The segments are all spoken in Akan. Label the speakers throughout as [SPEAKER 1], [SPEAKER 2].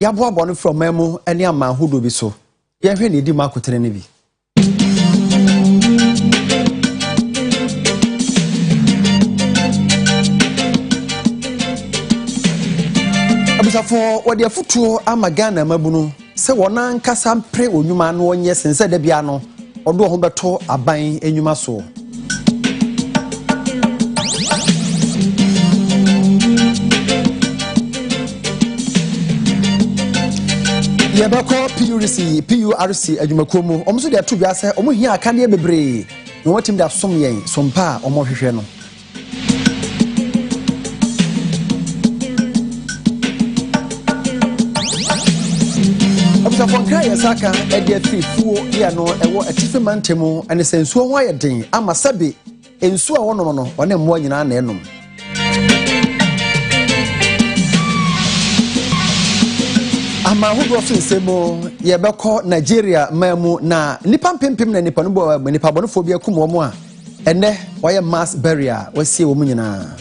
[SPEAKER 1] Yabo abone from memo ene ama hodo bi so. Ye hwe ne di makotere ne bi. Abusafo wode afutuo ama Ghana mabunu se wona nkasa mpre onwuma no onye sense da bia no odo ho beto aban enwuma so. Yebako PURC adwumakomu omso de ato bia se omo hia aka ne bebre no watim da som yen sompa omo hwehwe no. Abusafo ya saka ede fifuo ya no ewo atife mantemu ene sensuo ho ayeden ama sabe ensuo a wonom no one mmo nyina na enom. Ama hodo finsemo yebeko Nigeria mamu na nipa mpempem na nipa no bo nipa bonofo bia kum omo a ene waye mass burial wasie wo nyina.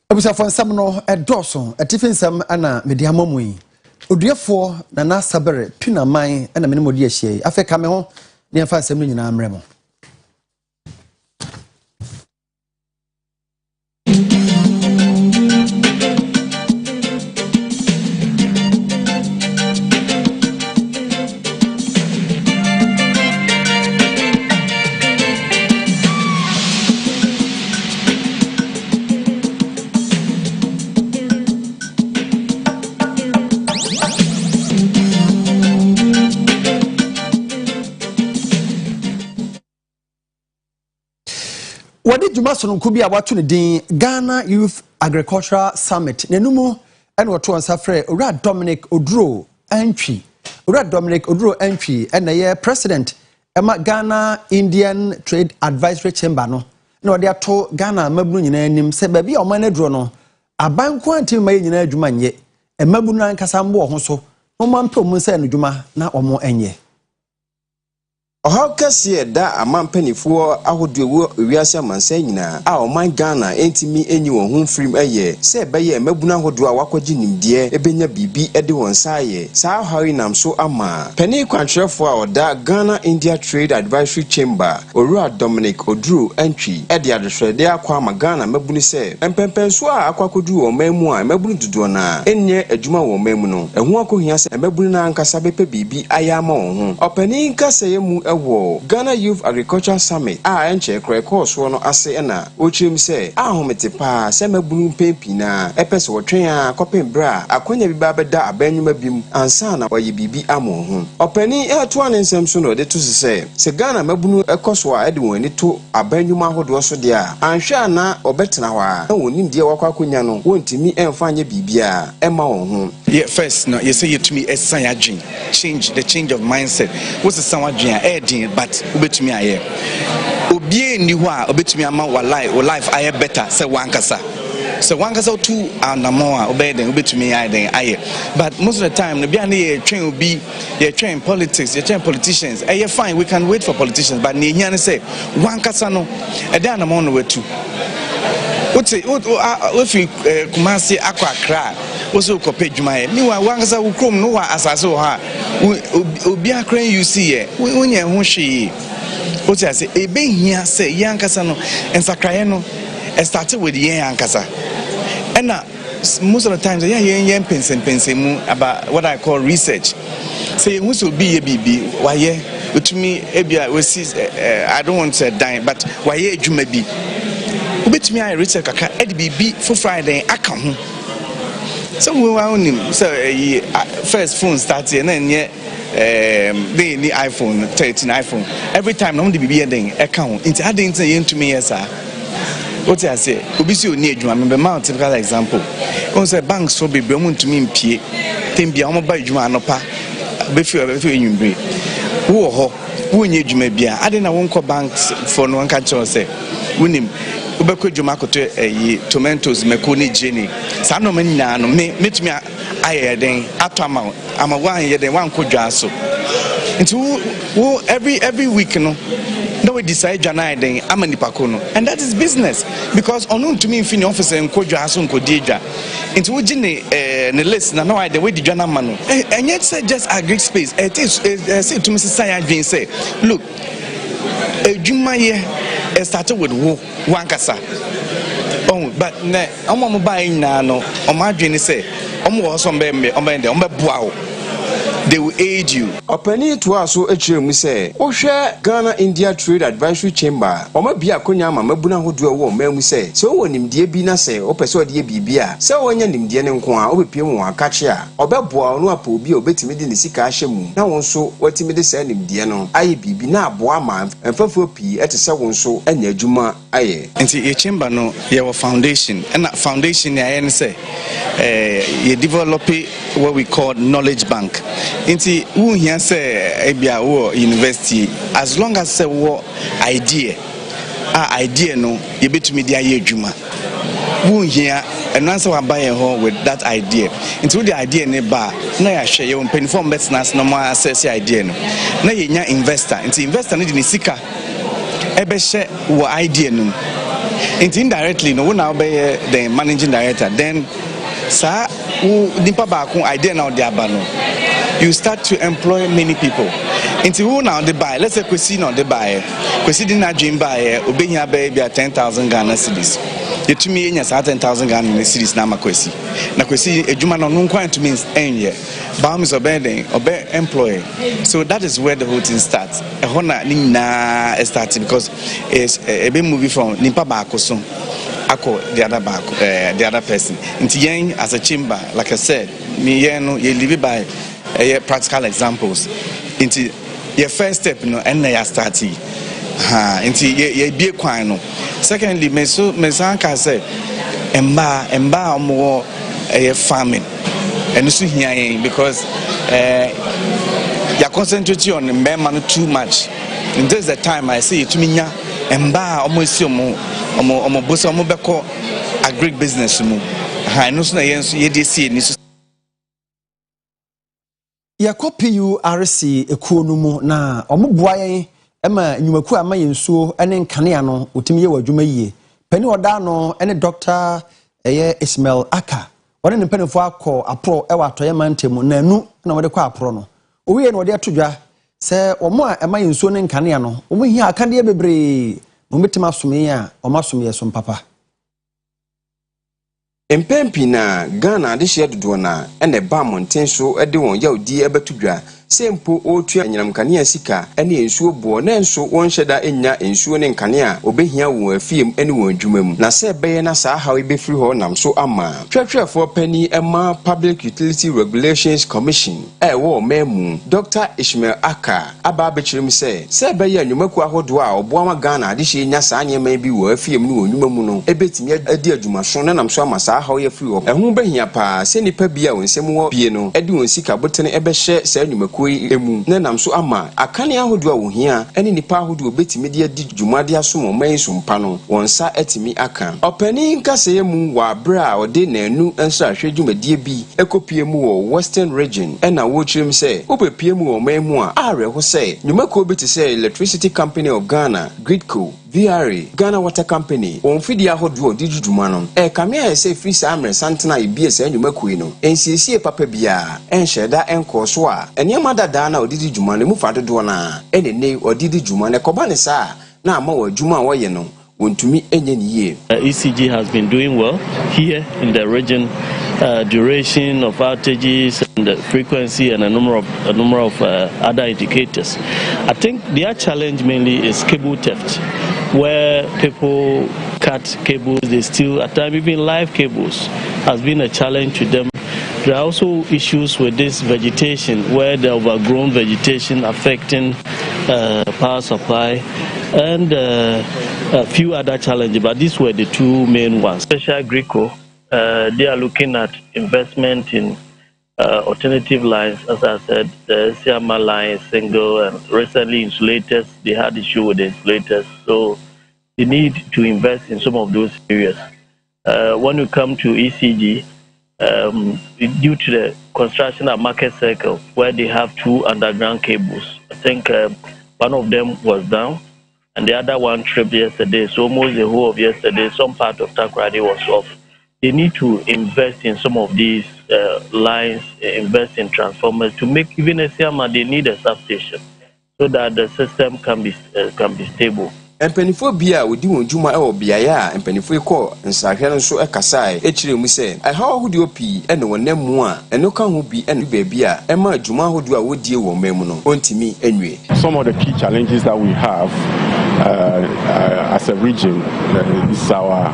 [SPEAKER 1] Abusafo nsam no edoso atifensam ana mediamomui oduefo na na sabere tunaman ana menimodi ahie afeka me ho ne afa nsam no nyina amremo. Wadi juma sononko bi a watu ne din Ghana Youth Agricultural Summit nenumu ene woto ansafre Owura Dominic Oduro Antwi. Owura Dominic Oduro Antwi ene ye president ema Ghana Indian Trade Advisory Chamber no na wadi ato Ghana mabunu nyina anim se ba bi o man aduro no aban kwanti ma nyina adwuma nye emabunu ankasa mbo ho so no man pe omun se no dwuma na omo enye.
[SPEAKER 2] How kasiye da amampanifo ahodowo wiase amansan nyina a oman Ghana entimi enyi won ho frim eye se beye mabuna ahodo a wakwaji nimde ebenya bibi ede won saaye saa hawi nam so ama pani kwantrefo a oda Ghana India Trade Advisory Chamber Owura Dominic Oduro Antwi ede adhwede akwa ama Ghana mabuni se empempenso a akwakodu won mamu a mabuni dodo na enye adwuma won mamu no eho akohia se mabuni na ankasa bepe bibi ayama won ho opani kaseye mu ewo Ghana Youth Agricultural Summit a enche kreko so no ase na ochim se ahomete pa se mabunu pempi na epese wotwen a kopem bra akonya bi ba beda abanyuma bim ansa na oye bibi amo ho opani eto anensem so no de to se Ghana mabunu ekoso a ede woni to abanyuma hodo so de a anhwe na obetena ho a woni de wakwakonya no wontimi emfanye bibia ema wo ho.
[SPEAKER 3] Yeah, first no you say you to me esan adwin change of mindset what's the sound adwin but obetumi aye obie ni ho a obetumi ama wa life aye better say wankasa tu anamo a obeden obetumi aye but most of the time no bia na ye train obi ye train politics ye train politicians aye fine we can wait for politicians but ne hia ne say wankasa no e dey anamo no wetu if you Kumasi Aqua also copy Jumae. Meanwhile, one as a chrome no as ha. Obi a crane you see it. When you're Hunshi, what I say, a being here say young Casano and Sacrayano and started with the young Casa. And most of the times, young pensing about what I call research. Say, who should be a BB? Why, to me, I don't want to die, but why you may be. Ubet me I research kaka EDB for Friday aka ho so we wa onim so first phone start and then the iPhone 13 iPhone every time no dey bibi den aka ho nti aden nti yen to me yes ah what I say obi si oni adwuma me be ma typical example on say bank so be mu ntumi mpie tembia o mo ba adwuma anopa be fi enwumbre wo ho wo nye adwuma bia aden na won ko bank for no anka cho say wonim ubeko djuma koto tomatoes mekoni jeni sa no manyina no metumi ayeden atama ama wan yeden wan kodwa so Into every week, no, now we decide Jana then I'm an ipakono, and that is business because on to me in fin office and kojo asun kodija. Into we the list na I the way the Jana manu, and yet say just a great space. It is say to Mrs. Sayan say, look, Juma ye started with one kasa. Oh, but I'm buying now. No, on my dream say, I'm also wow. They will aid you.
[SPEAKER 2] Openi to aso echire mu say, ohwe Ghana India Trade Advisory Chamber. Oma bia konya ma mabuna hodo wo ma mu say, se wo nimdie bi na say, opese ode bibia. Se wonya nimdie ne nko a, obepie mu akache a, obeboa ono apa obi obetimi de ne sika ahye mu. Na won so watimi de say nimdie no, aye bibi na aboa ma mfafo pi etese won so anya adwuma aye.
[SPEAKER 3] Nti e chamber no your foundation, and that foundation ya yen say you develop what we call knowledge bank. Inti who here say ebia wo university as long as say wo idea no you betumi dia ye adwuma who here and answer wa buy home with that idea into the idea ne ba na ya hwe ye penform business no more access idea no na ye nya investor into investor no di sika ebe hye wo idea no into indirectly no now be the managing director then sa who nipa ba ko idea na odi aba no you start to employ many people. Into who now they buy? Let's say Kwesi now they buy. Kwesi did not dream buy. Obeying baby at 10,000 Ghana cedis. You to me yes 10,000 Ghana cedis na Kwesi. Na Kwesi a Juma no quite means end year. Baum is obeying employee. So that is where the whole thing starts. A hona na starts because it's a big movie from Nimpa Bakoso. Ako the other person. Into yen as a chamber, like I said, me yeno you live by. Practical examples into your first step no and na start into ye be kwan no secondly me san ka say emba more farming and so here because you concentrate on the man too much and there's the time I say to me nya emba almost omo boss omo beko agri business mu no so na ye dey see ni
[SPEAKER 1] PURC ekuo no mu na omoboa yen ema nyumaku ama yensuo ene nkanea no otimi ye wadwuma yie pani oda no ene Dr. Ismail Aka wone ne panefo akọ apro e watoye mantemu na anu na wode kọ apro no owie no wode atodwa se omo a ema yensuo ne nkanea no omo hia akade bebre mo metima some a omasome so papa
[SPEAKER 2] Empempi na Ghana de hye dodo na ene ba monten so de won yaudi ebetudwa sempo otua nyiramkane sika ene ensuo bo na enso won hyeda enya ensuo ne nkane a obehia won afiem ene won adwuma mu na se beye na saa hawe befiri ho nam so ama twetwefo pani ema Public Utility Regulations Commission wo memu Dr. Ismail Aka aba bechirim se beye anwumaku ahodo a oboama Ghana de hye nya saa nyema bi wo afiem ne won mu no ebetimi adi adwuma so na nam so ama saa hawe afiri ho ehun behia pa se nipa bia wonsem wo bie no edi won sika botene ebehye saa anwumaku emu na nam so ama akane ahodo a wo hia ene nipa ahodo obetimi de adi dwumade asom man sompa no wonsa atimi aka opani nkaseye mu wa bra ode nanu enso ahwe dwumadie bi ekopie mu wo Western Region ena wo chirim se obepie mu wo man mu a areho se nwumako obeti se Electricity Company of Ghana Gridco VRA Ghana Water Company onfidi ahodo di dwuma no kamea se free samre santana ibie se nwumako no ensiesie papa bia enhyeda enkoso a eniema dada na odidi dwuma no mu fa dodo na enene odidi dwuma ne koba ne sa na ama wa dwuma a woye no wontumi enye ne yie.
[SPEAKER 4] ECG has been doing well here in the region. Duration of outages and the frequency and a number of other indicators. I think their challenge mainly is cable theft, where people cut cables, they steal at times even live cables has been a challenge to them. There are also issues with this vegetation, where the overgrown vegetation affecting power supply and a few other challenges, but these were the two main ones. Special Greco, they are looking at investment in alternative lines. As I said, the CMA line is single, and recently insulators, they had issue with the insulators, so they need to invest in some of those areas. When you come to ECG, due to the construction of market circle, where they have two underground cables, I think one of them was down, and the other one tripped yesterday. So almost the whole of yesterday, some part of Takoradi was off. They need to invest in some of these lines, invest in transformers to make even a Siama. They need a substation so that the system can be stable.
[SPEAKER 2] Mpanifo bia odi won dwuma e obiaye a mpanifo ekọ nsahwe no so ekasa e kire mu se ehaw ahodi opi ene wonamu a eno ka ho bi ene baabi a e ma dwuma ahodi a wodie wo memu no ontimi enwe. Some of the key challenges that we have as a region is our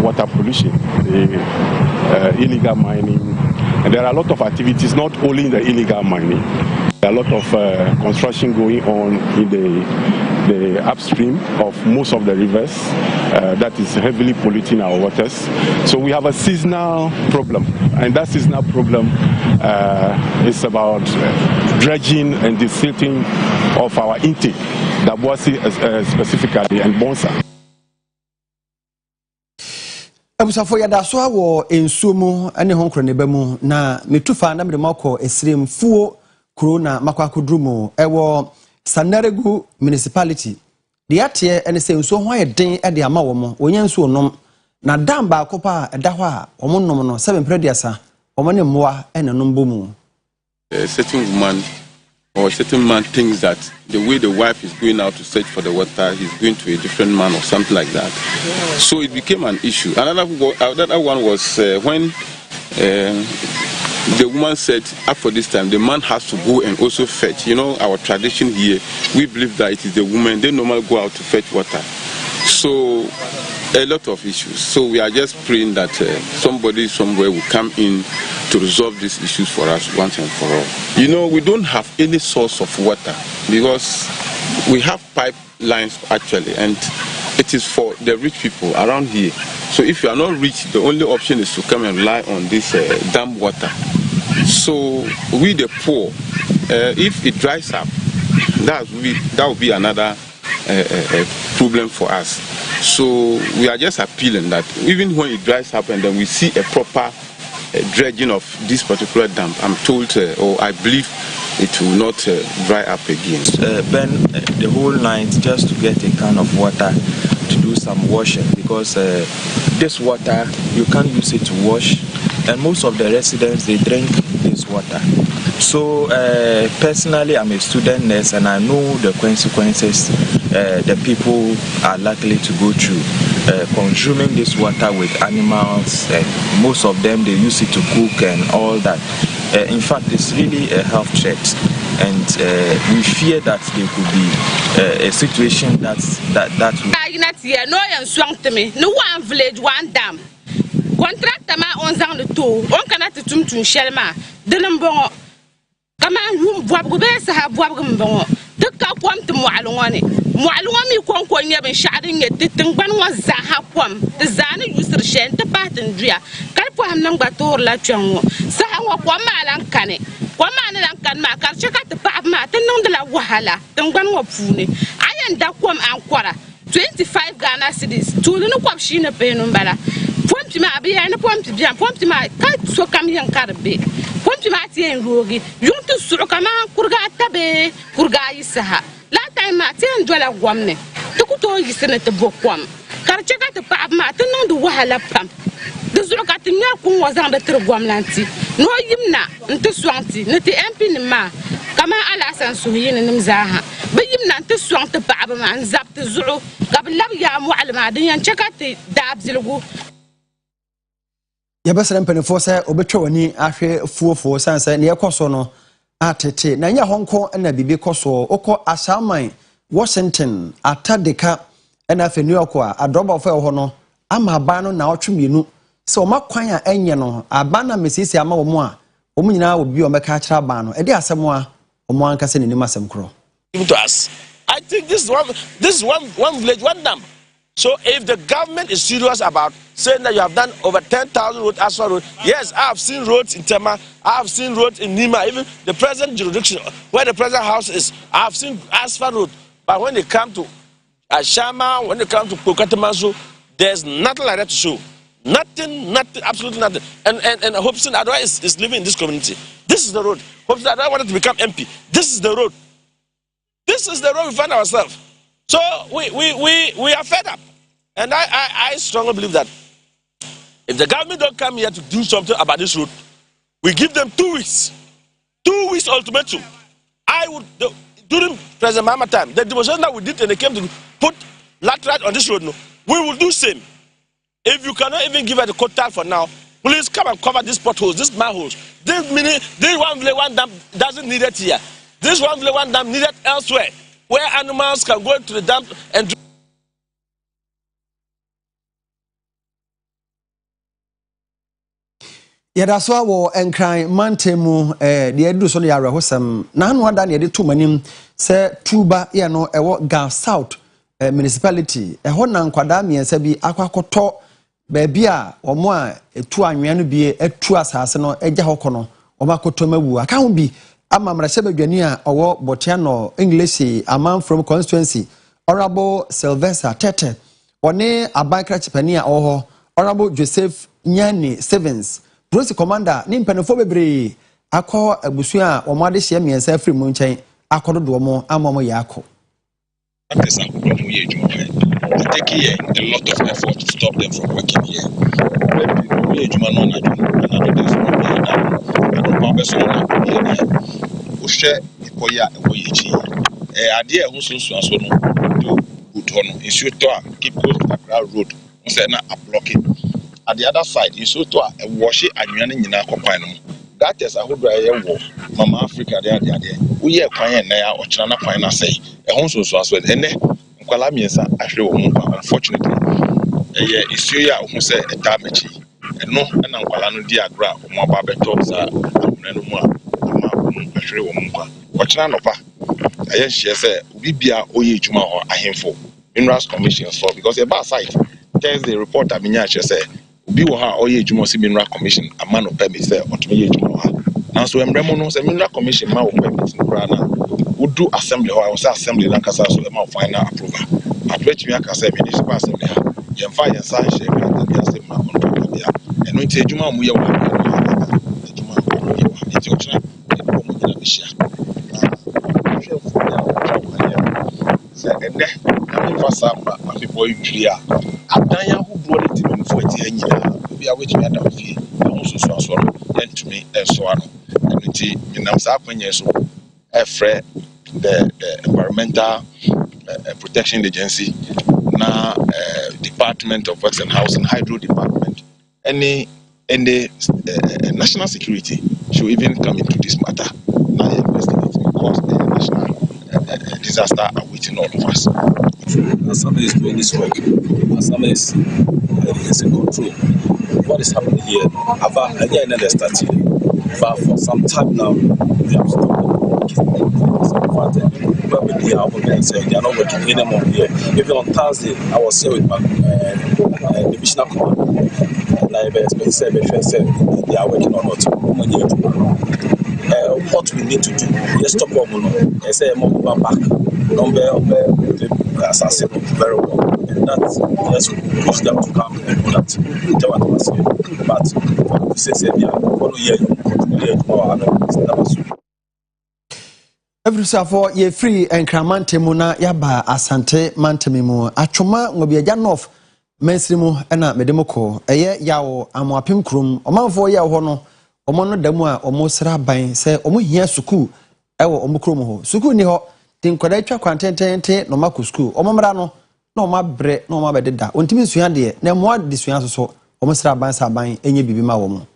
[SPEAKER 2] water pollution, the illegal mining, and there are a lot of activities, not only in the illegal mining. There are a lot of construction going on in the upstream of most of the rivers that is heavily polluting our waters. So we have a seasonal problem, and that seasonal problem is about dredging and desilting of our intake, Dabuasi specifically, and Bonsa.
[SPEAKER 1] Abusafo yada so awo ensuo mu ane honkro ne ba mu na metufa na medemako esrem fuo corona makwakodru mu ewo Sanaregu municipality de atie ene se ensuo ho ayeden e de ama wo mo onye ensuo nom na dam ba akopa eda ho a wo mo nom no 7 prediasa wo mo ne moa ene nom bo mu.
[SPEAKER 5] A certain woman or a certain man thinks that the way the wife is going out to search for the water, he's going to a different man or something like that. Yeah. So it became an issue. Another one was when the woman said, after this time, the man has to go and also fetch. You know, our tradition here, we believe that it is the women, they normally go out to fetch water. So a lot of issues. So we are just praying that somebody somewhere will come in to resolve these issues for us once and for all. You know, we don't have any source of water because we have pipelines actually, and it is for the rich people around here. So if you are not rich, the only option is to come and rely on this dam water. So we the poor, if it dries up, that will be another problem for us. So we are just appealing that even when it dries up and then we see a proper dredging of this particular dam, I'm told or I believe it will not dry up again.
[SPEAKER 6] Ben the whole night just to get a can of water to do some washing because this water you can't use it to wash, and most of the residents they drink this water. So personally, I'm a student nurse and I know the consequences the people are likely to go through consuming this water with animals. Most of them they use it to cook and all that. In fact, it's really a health threat, and we fear that there could be a situation that
[SPEAKER 7] no one swung to me. No one village, one dam. Contract ma on zang the two. One cannot to shelma. The number. Come on, Bob Bess have Bob. The cup one to Mwalwani. Mwalwami Quanquan have been shouting at the Tungan was Zahaquam. The Zana used to share the pattern drea. Calpam number tour la chongo. Sahawa Quamalan Cane. Quaman and Canmaca, check out the pap mat and non de la Wahala. Tungan of Funi. I am Daquam and Quara. 25 Ghana cities. Two no quap sheen a penumbara. Pontima be and a pontima, pontima, cut so come young carbe. Pontimati and Rogi, you to Surokama, Kurgata Bay, Kurgai Saha. Last time Martin Dwella Wamne. Tokuto is in the book one. Karchaka the pap Martin on the Wahala pump. The Zurokatinya was on the Trugwamlanti. No Yimna, and to Swanti, not the MP Ma. Kama alas and Suhin and Mzaha. But Yimna to Swant the Babama and Zap the Zuru, Gabalabia Mualamadi and Chakati Dabzilugu.
[SPEAKER 1] Yabasra mpanifo se obetwa wani ahwe fuofo sanse ne yekoso no atete na nya honko na bibi koso okọ asaman Washington atadeka na afa New York a adroba fo ho no ama aba no na otwemienu se o makwan a enye no aba na mesisi ama wo mu a o mu nyina obi o meka akira aba no e de asem a o mu anka se ne nim asem kro.
[SPEAKER 8] To us, I think this is one village, one dam. So if the government is serious about saying that you have done over 10,000 roads, asphalt roads, yes, I have seen roads in Tema, I have seen roads in Nima, even the present jurisdiction where the present house is, I have seen asphalt roads. But when they come to Ashama, when they come to Kokatamasu, there's nothing like that to show. Nothing, absolutely nothing. And Hobson Adwa is living in this community. This is the road. Hobson Adwa wanted to become MP. This is the road. This is the road we find ourselves. So we are fed up. And I strongly believe that if the government don't come here to do something about this road, we give them 2 weeks. 2 weeks ultimatum. During President Mahama time, the demonstration that we did and they came to put laterite on this road, we will do same. If you cannot even give us the quota for now, please come and cover these potholes, these manholes. This one village, one dam doesn't need it here. This one village, one dam needed elsewhere, where animals can go to the dam and drink.
[SPEAKER 1] Yada so awo enkran mantemu de edu so no ya rehosam na anu ada ne de to manim se tuba ye no ewo Gal South municipality eho na nkwada miensa bi akwakoto ba bia omo a etu anwea no bi etu asase no eja hokono omo akoto mawu aka ho bi amamra se badwani a owo Botiano English amam from constituency Honorable Sylvester Tete one abankra chipani a oho Honorable Joseph Nyani Stevens Police commander ni mpanefo bebre akọ abusu a omade hye miensa afri mu nchen akododo mo amamo ya akọ.
[SPEAKER 9] Taking a lot of effort to stop them from working here. At the other side, you saw to a wash and you are not that is a whole dry war. Mama Africa, there. We are quiet now, or China Pina say, a home so as well. And then, Kalamiasa, actually, unfortunately, it's you who say a damage. And no, and I'm Kalano diagram, Mababe talks are actually, Wachana Nova. I she said, we be a Oye Juma or a handful. Minerals Commission for because a bad site. There's the report that Minyacha said. Be wa Oye Juma si Mineral Commission a man of permits there or to me Juma. Now so Emremono se Mineral Commission ma permits in Grana would do assembly or I was assembly Lancasa so the man final approval. At which me aka say municipal assembly. Yemfa yensa she grant the assembly on top of there. And when Juma mu ye wa Juma it's your chance to come in the share. Second day, for some people you clear. Adanya who brought it in for it we are waiting at our feet. Also so and to me and so on. And it in the environmental protection agency now Department of Works and Housing Hydro Department any national security should even come into this matter now investigating because the national disaster awaiting all of us.
[SPEAKER 10] Somebody is doing this work. Somebody is in control. What is happening here? Again, they started, but for some time now, we have stopped. They are not working anymore here. Even on Thursday, I was here with my divisional commander, and I said they are working on what. What we need to do, let's stop up. I say more back. Number of assassin very well, and that's just push them to come and do that. But we say we are going to hear tomorrow.
[SPEAKER 1] Every safo ye free enkramante mu na yaba asante mantemimu atwoma ngobiaja north mainstream na medemoko eye yawo amoapem krum omanfo ye ho no omo no damu a omo sra ban se omo hia suku ewo omo krum ho suku ni ho tinkwada twa kwantentente no mako suku omo mra no na omo abre na omo abededa ontimi sua de na mo ade sua so omo sra ban sa ban enye bibi ma wo mo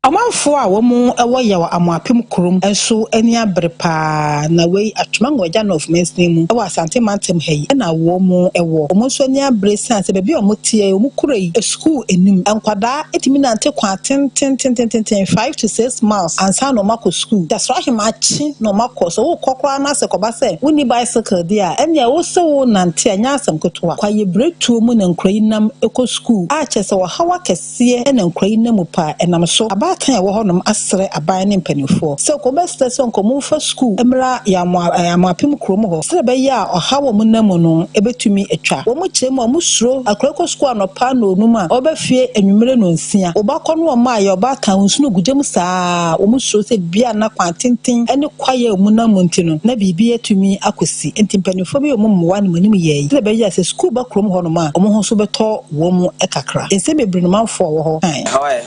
[SPEAKER 11] amanfo a womu ewo yawo amoapem krum enso ani abrepa na wei atwemango agya no of mainstream ewo asante mantem hayi na womu ewo omo so ani abre sanse bebi omo tie omo kurai school enim enkwada etimi na ante kwa 5 to 6 miles ansa no mako school that's why him achi no mako so wo kokora na se koba se woni bicycle dia enya wo se wo nante anya asem kotoa kwa ye breakthrough mu na nkrai nam eco school a chese wo hawa kese na nkrai nam pa enam so Obatan ya wo honom asre aban ne mpanifo. Se ko best se nko mu fa school emra ya amapem krom ho. Se be ya oha wo munamu no ebetumi etwa. Wo mu kire mu amusuro akrako school anopa no onum a obafie enwumere no nsia. Obakọ no ma ya obatan nsunu gudem saa. Wo musuro se bia na kwantenten ene kwaye munamu ntino na bibi etumi akosi. Enti mpanifo bi omumwa ne manim ye. Se be ya se school ba krom ho no ma omo ho so beto wo mu ekakra. Ense bebre no manfo wo ho.
[SPEAKER 12] Hawaii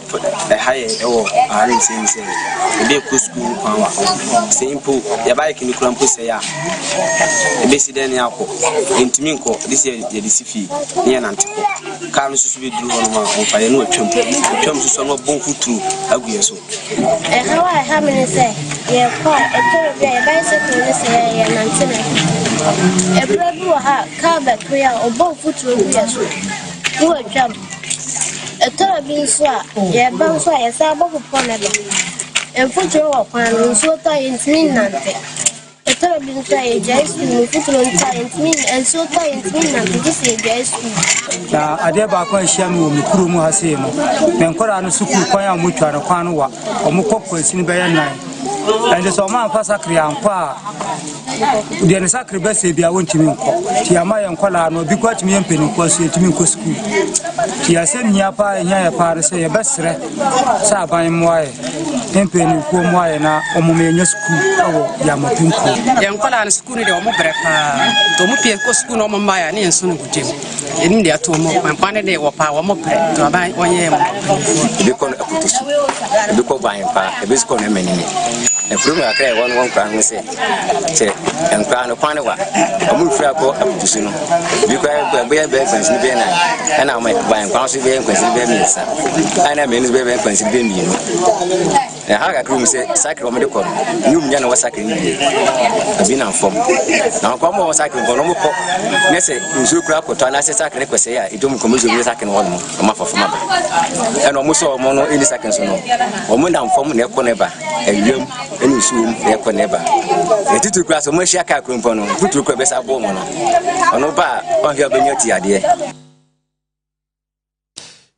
[SPEAKER 12] the high are saying the day school power. Simple, the bike in the cramp say ya. The basic then yako. Intiminko, this year the DCF, near Nantico. Carlos should be doing on fire no chump. Chump to some of Bonfu through a so.
[SPEAKER 13] How I have many say, yeah, a bicycle is a Nantina. A brother will have carpet prayer or Bonfu through you a jump. A terrible swat, yeah, bounce by a sabbath upon a and put your up and so tie in Nante. A terrible tie, Jays, put on tie in and so tie in Nante. This is Jays.
[SPEAKER 14] I dare back when Shamu, Mukurumu Hasemo, then Koran Suku, Koya Mutuan, Kwanwa, or Mukoko in Bayan 9. And the Soma Passacri and Pa. The Ansacri Bessie be a wont to me. Tiamay and Colano, be quite me and Penny was to me school. Tia sent Yapa and Yapa say a best Saba and Moy, Penny, Moyana, or Momania school, Yamatunko.
[SPEAKER 15] Young Colan school, the Omobrepa, Tomupi school, no Maya, and soon with Jim. In the Atomo, and one day or power more to buy 1 year.
[SPEAKER 12] Because by a biscuit many. And from a cray one crown say, and crown of Panawa, a move for a book up to Suno. Because we have bears and Bena, and I might buy and council bear and consider me, and I mean, bear and consider me. And Haga Groom said, Sacramento, you know what sacking has been informed. Now, come on, sacking Bonomo, Nessa, in Zucra, or Tanasa Sacre, say, I don't come with a second one, a month of mother. And almost all mono in the seconds, no. Or when I'm from Never, and you. Any soon, they never. The two class of Meshaka Crumpono, put to Quebessa Bomono. On Oba, on your Benyoti idea.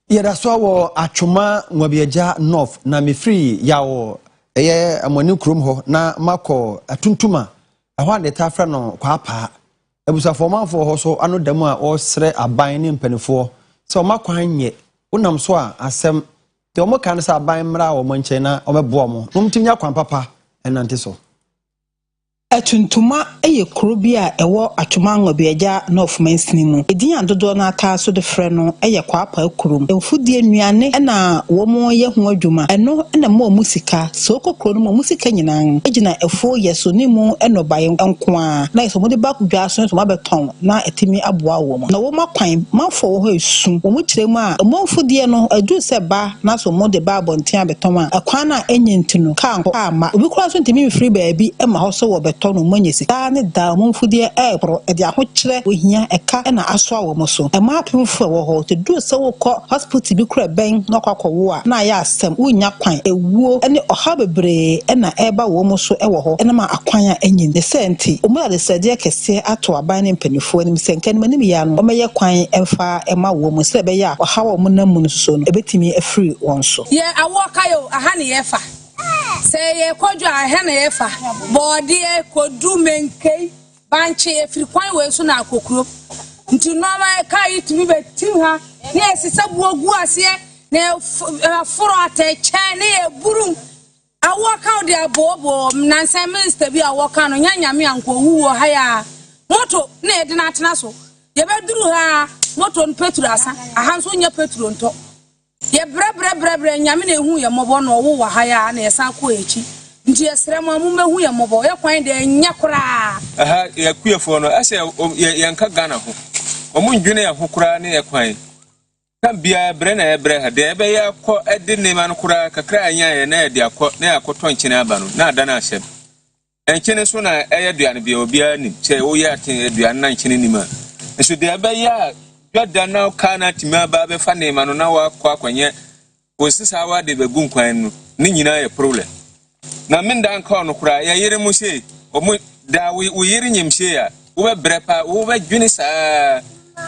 [SPEAKER 1] Yada so atwoma Nwabiaja North na me free yawo amani krom ho na mako atuntuma ehwa de tafra no kwa pa ebusafo manfo ho so ano dam a osre aban ne mpanifo so makwan nye wonam so a asem de omo kan sa aban mra wo monche na obebo mo numtimnya kwan papa enante so
[SPEAKER 11] Atuntuma eye kuro bi a ewo atwoma Nwabiaja North Mansini mu edin adodo na ata so de frɛ no eye kwapa kurom emfudie nuane na wo mo ye ho adwuma eno na mo musika so kokoro no mo musika nyinaa egina efo yeso ni mu enobaye enko a na so mo de ba kudwa so so mabeton na etimi aboa wo mo na wo makwan mafo wo ho esu wo mu kire mu a mo mfudie no adu se ba na so mo de ba abonten abeton a akwan na enyintinu ka anko ama obi kura so ntimi free baabi ema ho so wo beton no manyesi da ne da mo mfudie ebro e de ahokyere ohia eka na aso awo mo so e ma apemfo wo ho te du se wo kɔ hospital bi kura ben na kwakɔwo a na ya asɛm wonya kwan ewuo ne ɔha bebre na eba wo mo so wo ho na ma akwan a enyin de senti o mu de sɛde kɛse ato aban ne mpanifo anim sɛ nkan manim ya no o mɛyɛ kwan emfa ema wo mo sɛ be ya ɔha wo mo namu no so no ebetimi afiri won so
[SPEAKER 16] ye awo kayo aha ne yefa say ye kojo aha ne yefa body e kodu menkei banche efiri kwan we so na akokuro nti normal kai tumi betim ha ne esisa buogu ase na foro ateche ne eburu awoka de abobo nansa minister bi awoka no nyanyame ankohu wo ha ya moto na edi na atena so ye beduru ha moto no petro asa aha so nya petro nto ye bre nyame na ehu ye mobo no wo wa ha ya na esa ko echi nti esre mo amumehu ye mobo ye kwan de nya kora
[SPEAKER 6] aha ye kuefo no ase ye nka Ghana ho omu ndwene ye ho kora ne ye kwan kan bia bre na ye bre ha de be ye akọ edi ne man kora kakra anya ye na ye de akọ na ye akọtọ nkyene aba no na ada na ahyem nkyene so na eye duane bia obi anim che wo ye aten duane na nkyene nima nso de be ye dada na kana tima ba be fa ne ma no na wa kwa kwanye osisa wa de begun kwan no ni nyina ye problem na minda nka no kura ya yere mu se omu da we yere nyimse ya wo be brepa wo be dwini sa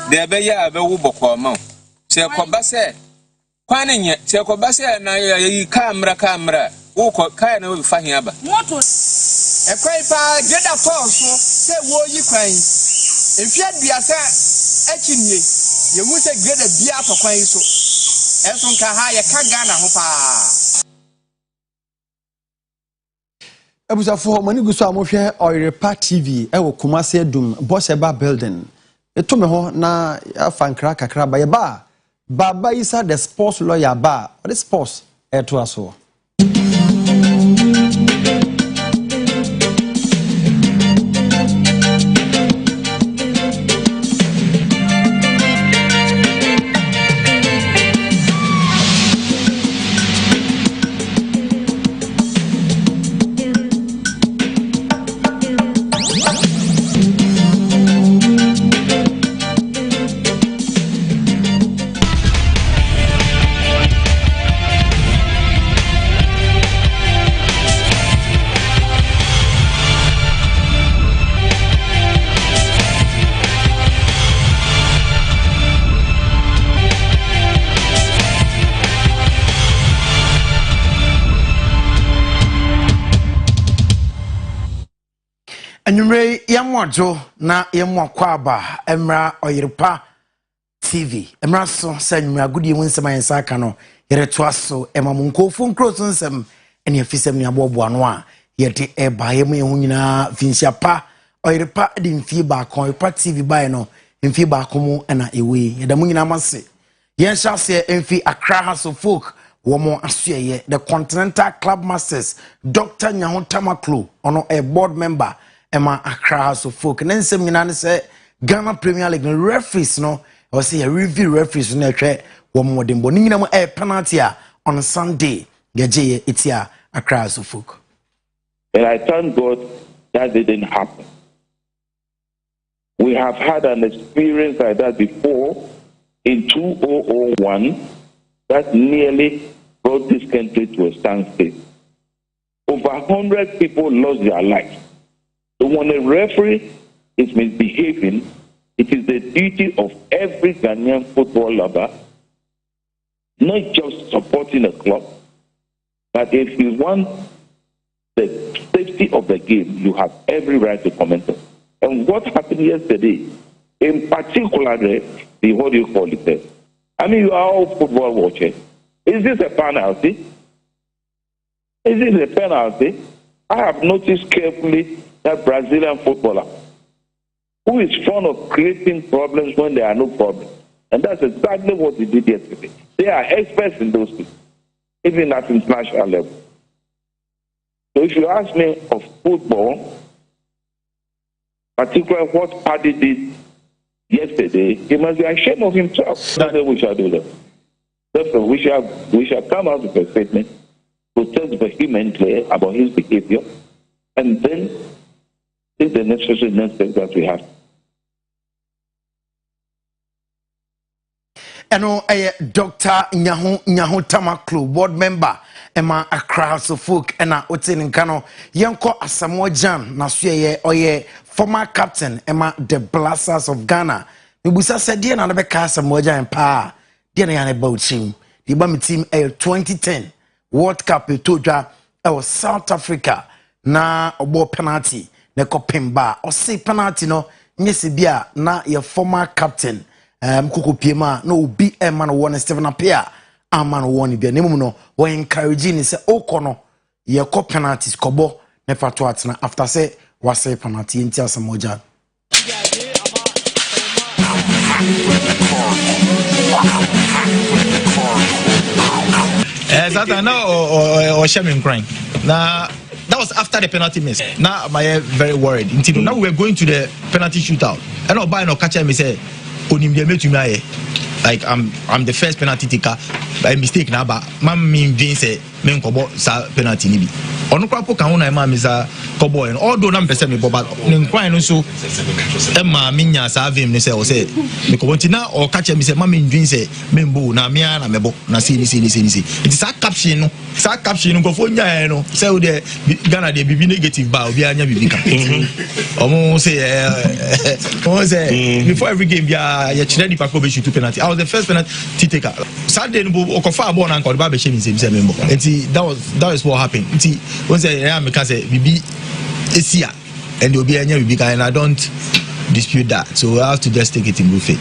[SPEAKER 6] de be ya be wo bokọ ma se ko ba se
[SPEAKER 17] Kwane nye se ko ba se na yi camera wo ko kai na wo fa hin aba
[SPEAKER 16] moto
[SPEAKER 18] e kwai pa geda force se wo yi kwan efia duasa achinie ye hu se geda bia to kwan so enso nka ha ye ka Ghana ho pa
[SPEAKER 1] Abusafo mani guso amohwe Oyerepa TV e wo Kumase Dum Bosheba building eto me ho na afankra kakra ba ye ba Baba Isa the sports lawyer ba the sports eto aso Anumre yamwajo na yamwakwaba emra Oyerepa TV emra so sanumre agudi mu nsema yensa aka no yereto aso emamunkofo nkroso nsem ene afisem ni abobo ano a yede eba yemu ehu nyina finsia pa Oyerepa de mfie ba kon Oyerepa TV ba no mfie ba komo na ewe yeda mu nyina mase yen shase mfie Accra House of Folk womo asuye the Continental Club Masters Dr. Nyahontama Klo ono a board member Emma Accra House of Folk. Nensem nyina ne se Ghana Premier League no referees no or say a review referees no hwe wo modem bo nyina mo penalty on Sunday geje etia Accra House of Folk.
[SPEAKER 19] And I thank God that didn't happen. We have had an experience like that before in 2001 that nearly brought this country to a standstill. Over 100 people lost their lives. So when a referee is misbehaving, it is the duty of every Ghanaian football lover, not just supporting a club, but if you want the safety of the game, you have every right to comment on. And what happened yesterday, in particular, what do you call it? I mean, you are all football watchers. Is this a penalty? Is this a penalty? I have noticed carefully that Brazilian footballer who is fond of creating problems when there are no problems. And that's exactly what he did yesterday. They are experts in those things, even at international level. So if you ask me of football, particularly what Paddy did yesterday, he must be ashamed of himself. That's what we shall do that. Therefore, we shall come out with a statement, protest vehemently about his behavior, and then take the necessary next steps that we have.
[SPEAKER 1] Eno Dr. Nyahontama Klo, board member Emma Accra House of Folk ena otin nkano yenko Asamoah Gyan na so ye oye former captain Emma the Blasters of Ghana. Mebusa said die na beka Asamoah Gyan pa die na ya ne bauchim. Di ba mi team 2010 World Cup etodwa South Africa na obo penalty na kopemba o say penalty no nyesi bia na your former captain Kuku Piema no obi man won Stephen Apia aman won bia nemu no wo encourage ni say okono ye ko penalties kobo ne fato atena after say wase penalty nti Asamoah Gyan
[SPEAKER 20] that no or Shemin crying. Now that was after the penalty miss. Now I'm very worried. Until now we're going to the penalty shootout. And no buy no catcher me say like I'm the first penalty taker by mistake now, but man mean say men kobo sa penalty ni bi ono kwa po kan ho na ma me sa kobo en although na mpese me boba ne nkwan no so e ma minya sa avim ne se o se me kobo ntina o ka che me se ma me ndwin se me mbo na me na mebo na se ni it is a caption no go fo nya no se o de Ghana de bibi negative ba obi anya bibi ka omo say before every game ya chire di pako be shoot penalty. I was the first penalty taker. Saturday no okofa ball na nko ba be shame say member. That is what happened. Nti won say ya me can say bibi esia and obi anya bibi ka, and I don't dispute that. So I have to just take it in good faith.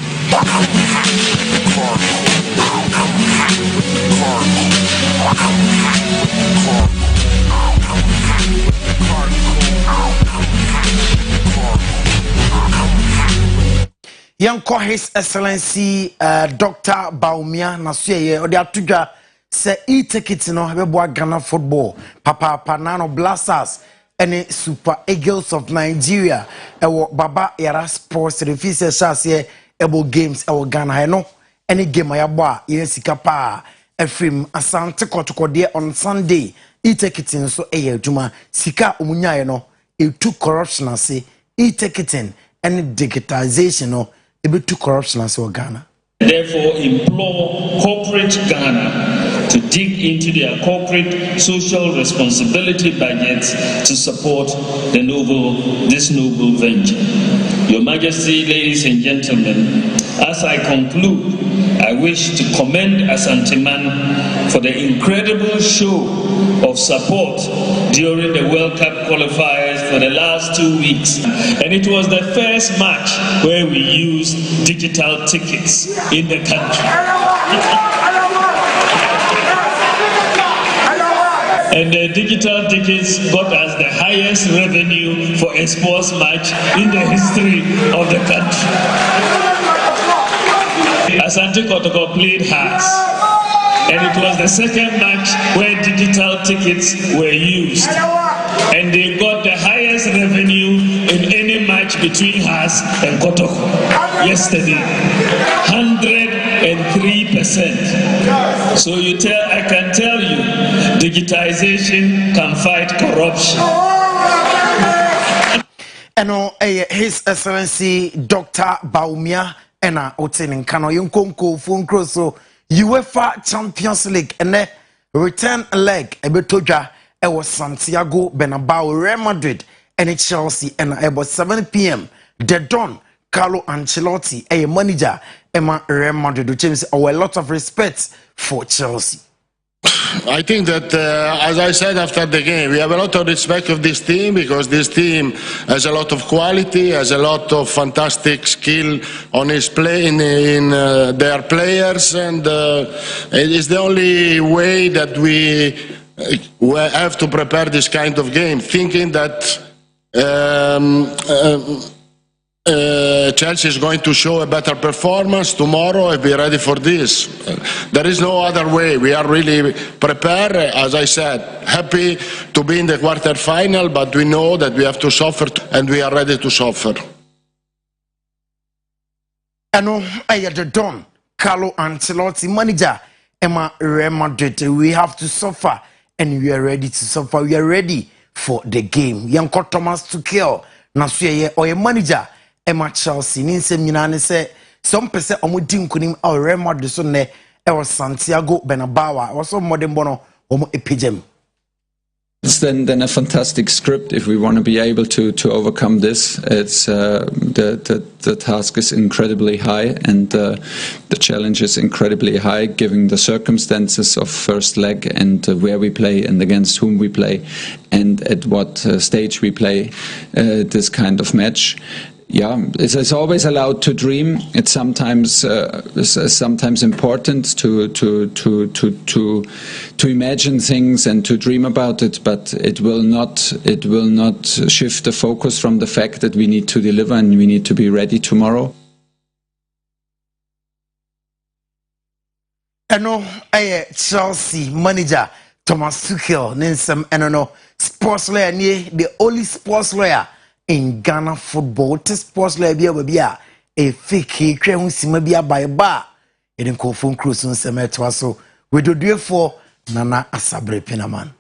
[SPEAKER 2] Yanko His Excellency Dr. Baumia Nasuye or the Atuja say e-tickets no have Ghana football Papa Panano Blasters and Super Eagles of Nigeria Baba Yara Sports refuse shase ebo games Ghana no any game ayaba yesika pa efrim asante kotoko on Sunday e-ticketing so juma sika omunya no etu corruption ase e-ticketing and digitization no to corruption as well Ghana.
[SPEAKER 21] Therefore, implore corporate Ghana to dig into their corporate social responsibility budgets to support this noble venture. Your Majesty, ladies and gentlemen, as I conclude, I wish to commend Asanteman for the incredible show of support during the World Cup qualifiers for the last 2 weeks. And it was the first match where we used digital tickets in the country. And the digital tickets got us the highest revenue for a sports match in the history of the country. Asante Kotoko played hearts, and it was the second match where digital tickets were used, and they got the highest revenue in any match between Hearts and Kotoko yesterday, 103%. So I can tell you, digitization can fight corruption.
[SPEAKER 2] And His Excellency Dr. Baumia Ena Otenin Kano Yunkonko Funkro so UEFA Champions League and the return leg Ebetoja was Santiago Bernabeu Real Madrid and Chelsea and about 7 p.m. The Don Carlo Ancelotti a manager Emma Real Madrid which means a lot of respect for Chelsea.
[SPEAKER 22] I think that, as I said after the game, we have a lot of respect of this team because this team has a lot of quality, has a lot of fantastic skill on his play in their players, and it is the only way that we have to prepare this kind of game, thinking that Chelsea is going to show a better performance tomorrow and be ready for this. There is no other way. We are really prepared, as I said, happy to be in the quarter-final, but we know that we have to suffer and we are ready to suffer.
[SPEAKER 2] I had the Don Carlo Ancelotti manager Emma Real Madrid. We have to suffer and we are ready to suffer. We are ready for the game. Yanko Thomas Tuchel Nasuye or a manager Emma Chelsea ninsem nyina ne se some pese omudi nkunim a Real Madrid so ne e was Santiago Bernabeu also modern bono omo epigem.
[SPEAKER 23] It's then a fantastic script if we want to be able to overcome this. It's the task is incredibly high and the challenge is incredibly high given the circumstances of first leg and where we play and against whom we play and at what stage we play this kind of match. Yeah, it's always allowed to dream. It's sometimes important to imagine things and to dream about it, but it will not shift the focus from the fact that we need to deliver and we need to be ready tomorrow.
[SPEAKER 2] Chelsea manager Thomas Tuchel ninsem sports lawyer the only sports lawyer in Ghana football. This sports lawyer be a fake kwe hu sima bia by bar. Eden ko phone cruise on semetwa so we do for
[SPEAKER 1] Nana Asabre Pinaman.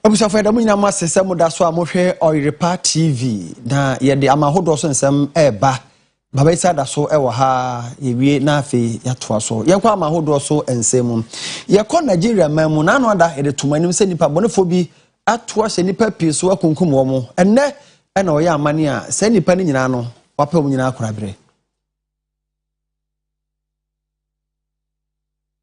[SPEAKER 1] Abusafo da munyina masese muda so amohwe Oyerepa TV na ye de amahodo so nsem eba baba isa da so ewo ha yewie na afi yatoa so ye kwa amahodo so ensem ye ko Nigeria mamu na no ada ye de tomanim se nipa bonefo bi atoa hye nipa pie so akunkum wo mo enne na oye amane a se nipa ni nyina no wapɛ mu nyina akorabere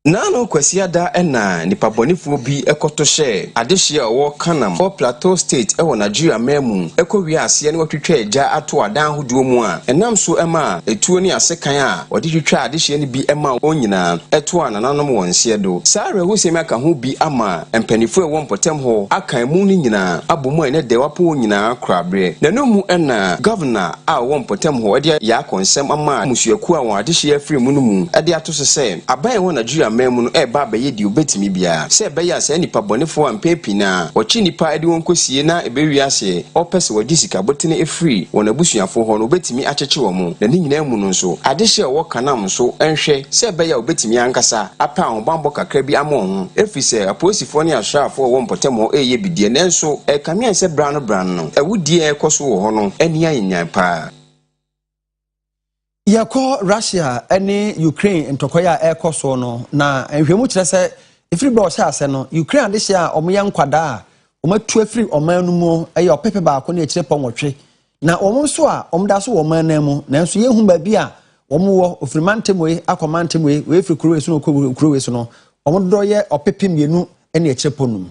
[SPEAKER 2] Nano kwasiada ena nipa bonifuo bi ekoto hye adehye owo kanam for Plateau State ewo Nigeria memu ekowie ase ne watwetwa eja ato adan hodo mu a enam so ema etuo ni asekan a odi twetwa adehye ne bi ema onyina eto anananom wonse do sare husemi aka ho bi ama empanifo ewo mpotem ho akan mu ni nyina abomu ene de wapo onyina krabre nanom ena governor a wo mpotem ho ede ya konsem ama musuaku a won adehye afiri mu no mu ede ato se aban wo Nigeria memu no eba ba ye di obetimi bia se be ya se nipa bonefo ampepi na ochi nipa ede won kosie na ebewi ase opese wadi sika botene efri won abusuafo ho no obetimi acheche wo mu na ni nyina mu no so adehye wo kanam so enhwe se be ya obetimi ankasa apa ho bambo kakra bi ama ho efi se aposifo ne ashrafo wo mpotemo eye bidie nenso kamia se brano no ewudie ekoso wo ho no enia nyan pa
[SPEAKER 1] Yako Russia ene Ukraine ntokoya ekoso no na nhwemu kire se efiri ba o sha ase no Ukraine de hia omoye nkwada a omatu efiri oman no mu eye opepe ba ko na ekire pɔnwɔtwe na omo so a omda so wo man na mu na nso yehu ba bi a omo wo ofirimantemwe akomantemwe we efiri kurowe so no kurowe so no omo do ye opepe mienu ene ekire ponum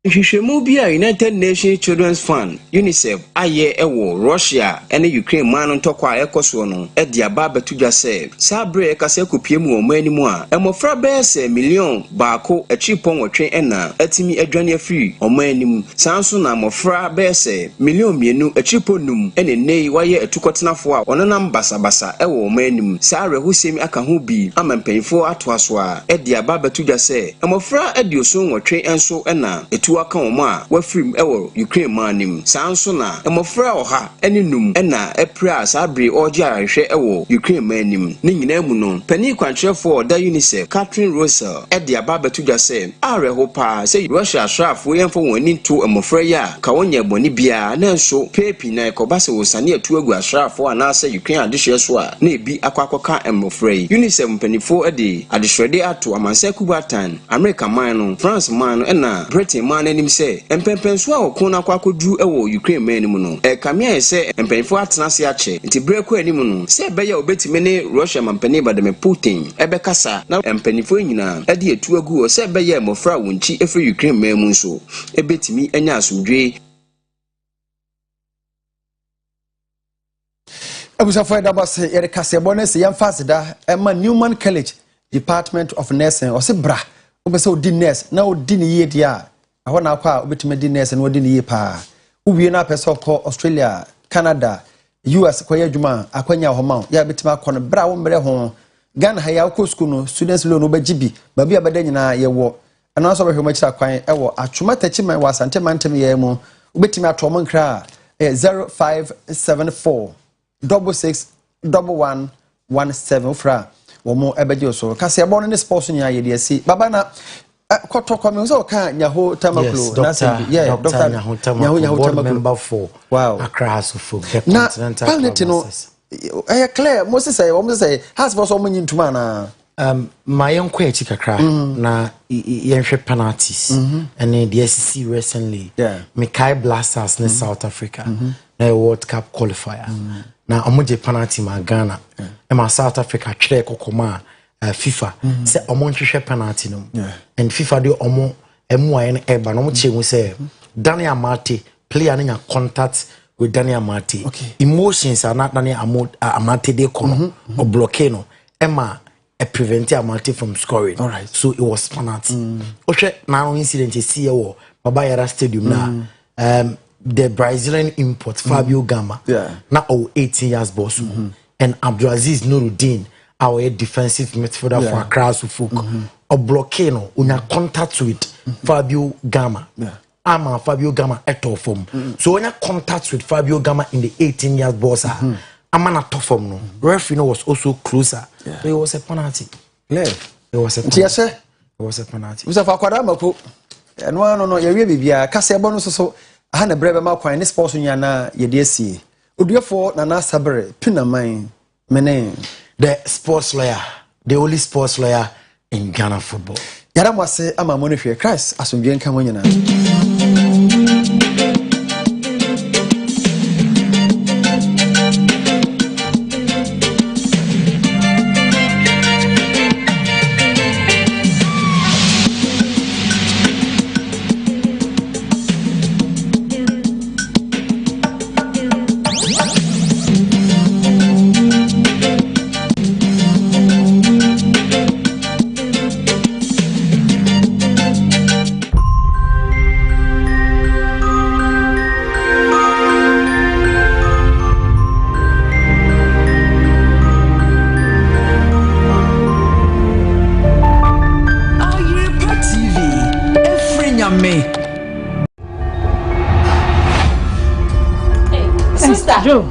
[SPEAKER 2] Nhwehwemu bi a United Nations Children's Fund UNICEF aye ewo Russia ene Ukraine man ntokwa ekoso no e dia ba betudwa se sabre kase kopie mu omani mu a emofra be se million baako achipon wotwe ena atimi adwane afiri omani mu sanso na mofra be se million mienu achipon num ene nei waye atukotenafo a onanam basabasa ewo omani mu sare husemi aka ho bi amampanfo atoaso a e dia ba betudwa se emofra adioso wotwe enso ena waka oma wafrim ewo Ukraine manim sanso na emofra oha ene num ena epra sabre oje ahwe ewo Ukraine manim ni nyina mu no pani kwantrefo da UNICEF Catherine Russell e de aba betudwa se are ho pa se Russia ashrafo yemfo woni to emofra ya ka wonya boni bia na nso pepi na ekoba se wosane atu agu ashrafo ana se Ukraine adehye so a na ebi akwakoka emofra yi UNICEF mpanifo e de adehwede ato amansa kubatan America man no France man no ena Britain man nim se empempenso a okona kwakodu ewo Ukraine man mu no kamia se empemfo atena se ache nti breko anim no se beya obetime ne Russia mampani badame Putin ebekasa na empenifo nyina ade etu agu se beya mofra wonchi efri Ukraine man mu so ebetimi anya asodwe
[SPEAKER 1] Abusafo da boss yere kase bonus yemfase da ema Newman College Department of Nursing o se bra obese odi nurse na odi ne ye dia aho na akwa obetime di nurse na odi ne ye pa uwie na pese okọ Australia Canada US kwa adwuma akwanya ho ma ya betime akọ no bra wo mre ho Ghana ha ya akọ school no students loan obagibi babi abada nyina ye wo ana so behwe machira kwan ewo atwoma tachiman wa asante mantem ye mu obetime atomo nkra 0574 661117 fra womo ebeje so kase ebo no ne sports nya ye de si baba na kotoko me so ka nyaho tamaklo
[SPEAKER 3] na se yeah Dr. nyaho tamaklo member for
[SPEAKER 1] wow
[SPEAKER 3] Accra House of Folk
[SPEAKER 1] Continental Planet no clear most say wo say has for so many ntuma na
[SPEAKER 3] my young echi kakra na yenhwe penalties and the SEC recently Mikai Blasters in South Africa na World Cup qualifier na omoje penalty ma Ghana e ma South Africa twere kokoma FIFA say omo nhwehwe penalty no and FIFA do omo emu aye na eba no mo chemu say Daniel Amate player na contact with Daniel Amate emotions are not Daniel Amate dey kono or block no ema prevent Amate from scoring. All right. So it was penalty. Okay, now incident is here Baba Yara Stadium na the Brazilian import Fabio Gama. Now 18 years boss. And Abdulaziz Nuruddin, our defensive midfielder for Accra Suffolk. Or blockano, una contact with Fabio Gama. I'm Fabio Gama at top form. So when I contact with Fabio Gama in the 18 years boss, I'm an top form. No. Referee was also closer. There was a penalty. It was a penalty.
[SPEAKER 1] Yes, sir.
[SPEAKER 3] It was a penalty.
[SPEAKER 1] Mr. Fakwadamapo. And no, you really be a Cassia bonus so. I had a brave amount of sports in Yana, ye dear see. Would you for Nana Sabre, Pina mine, Mene,
[SPEAKER 3] the sports lawyer, the only sports lawyer in Ghana football.
[SPEAKER 1] Yara must say, I'm a money for Christ, as we can come on.
[SPEAKER 4] Sister Joe.